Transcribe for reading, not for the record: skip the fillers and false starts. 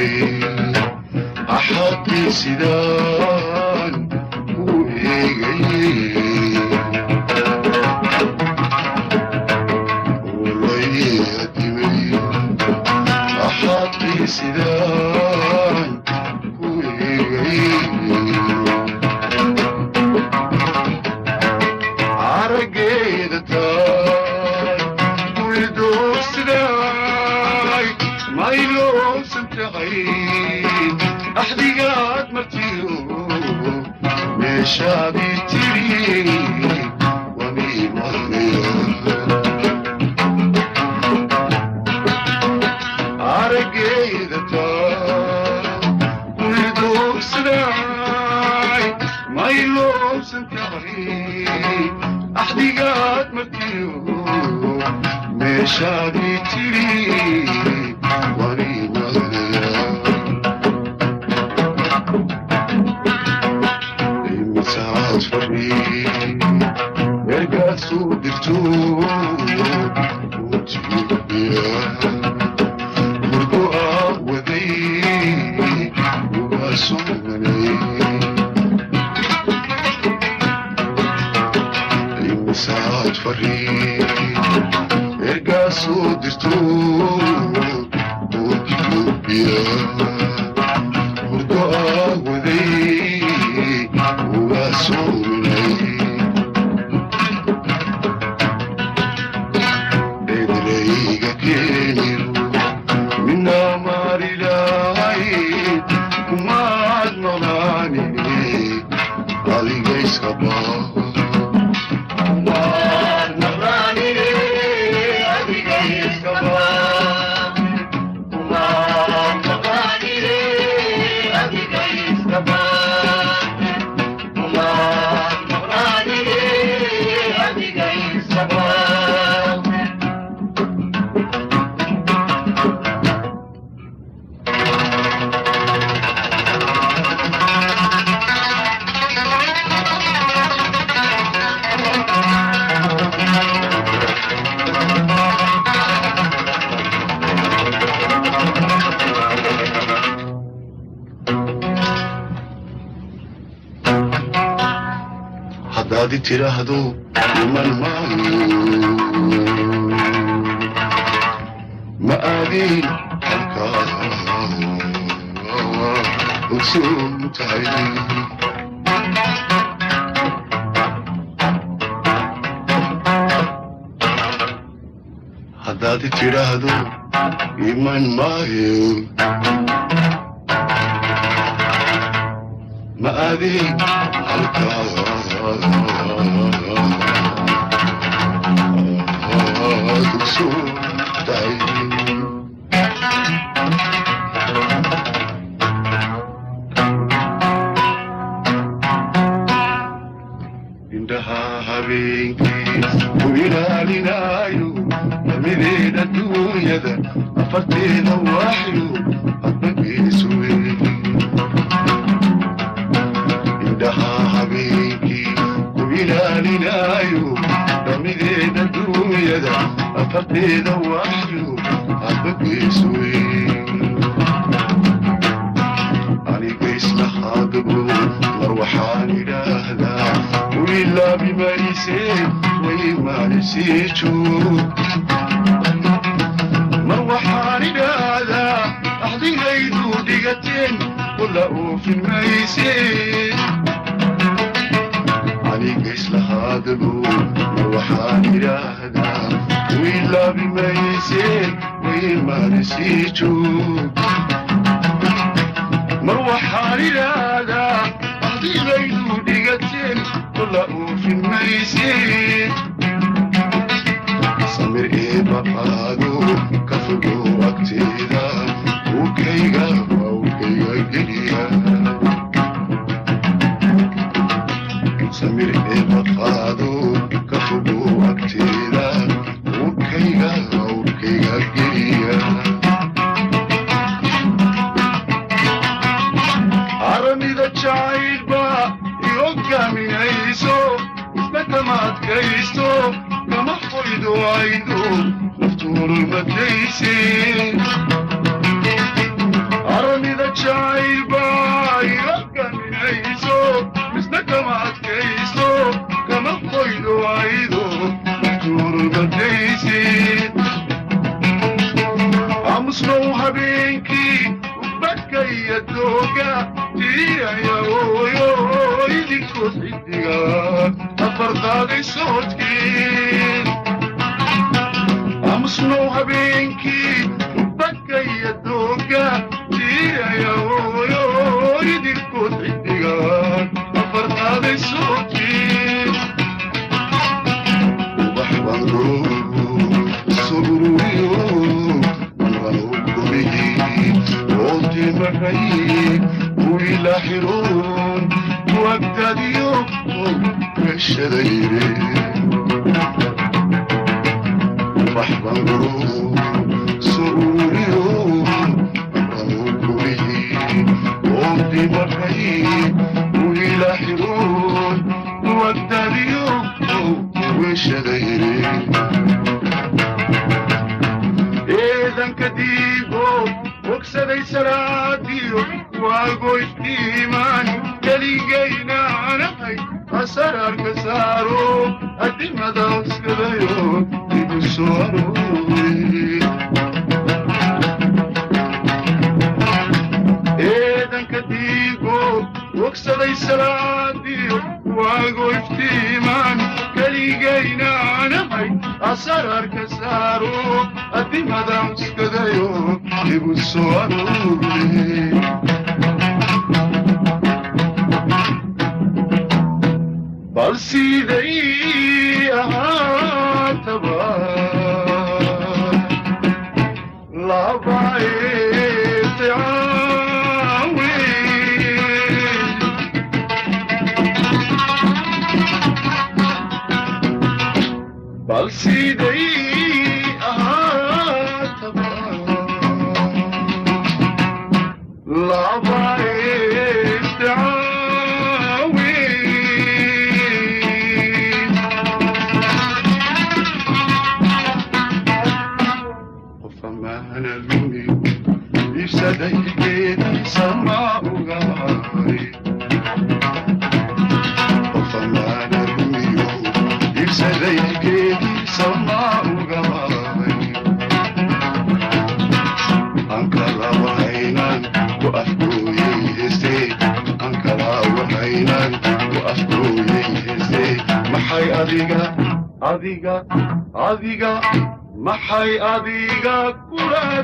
timay axadii sidaan u eegayey walayaa timay axadii sidaan u eegayey arageeda taay widoogsidaay mayloosan tahay axdigaad martiyo meeshaadii tiri wamiimanaya arageeda taay widoogsidaay mayloosan tahay axdigaad martiyo meeshaadii tiri waniimanaya imisaad fadhi meerkaad soo dirto utiibiya murdo aad waday uga suganay imisaad fadhi meerkaad soo dirto utiibiya murdo aad waday uga suganay eedreyga keeniyo minaa maarilahay kumaad noqaanine adiga iskabaa haddaad tiraahdo iman maayo ma aadin halkaa ogsoon tahay haddaad tiraahdo iman maayo ma aadin halkaa indhaha habeenkii ku ilaalinaayo damideeda duunyada afarteeda waaxyo adbageesu weyn indhaha habeenkii ku ilaalinaayo damideeda duunyada afarteeda waaxyo adbageesu weyn aniga islahaadabo mar waxaan idhaahdaa wilaabi marisee way maanisii joog mar waxaan idhaahdaa axdigaydu dhigateen wala oofin maysee aniga islahaadabo mar waxaan idhaahdaa wilaabi marisee way maanisii joog mar waxaan idhaahdaa axdigaydu dhigateen wala oofin maysee samir eeba qaado ka fogow agteeda ukayga geliya samir eeba qaado ka fogow agteeda ukayga geliya aramida jacaylba iyogaminayso isbedamaadkaysto kama foydo aydo naftuurulmadayse حسنوها بينكي بكى يدوكا يا هو يدي الكتحيان أفرت هذا صوتي وبحب الروح صبروا أنغلوكم قلت محيي ويلاحرون وقت ديوم الشديرين وبحب الروح صبروا أنغلوكم قلت محيي ويلاحرون وقت ديوم الشديرين إذن كديبو وكسدي سراديو واقو افتيماني كليقينا عنحي أسرار كسارو أدي مدوس كديو تبسوارو إذن كديبو وكسدي سراديو واقو افتيماني كليقينا عنحي أسرار كسارو أدي مدوس كديو تبسوارو بالسيدي أهاتبا لا بعيد عاوي بالسيدي أهاتبا لا بعيد عاوي أنا مني يفسدي بيتي سماء وغاري وفما أنا مني يفسدي بيتي سماء وغاري أنكلا وعينا وأفكو يهزي أنكلا وعينا وأفكو يهزي محي أذيقا محي أذيقا كرة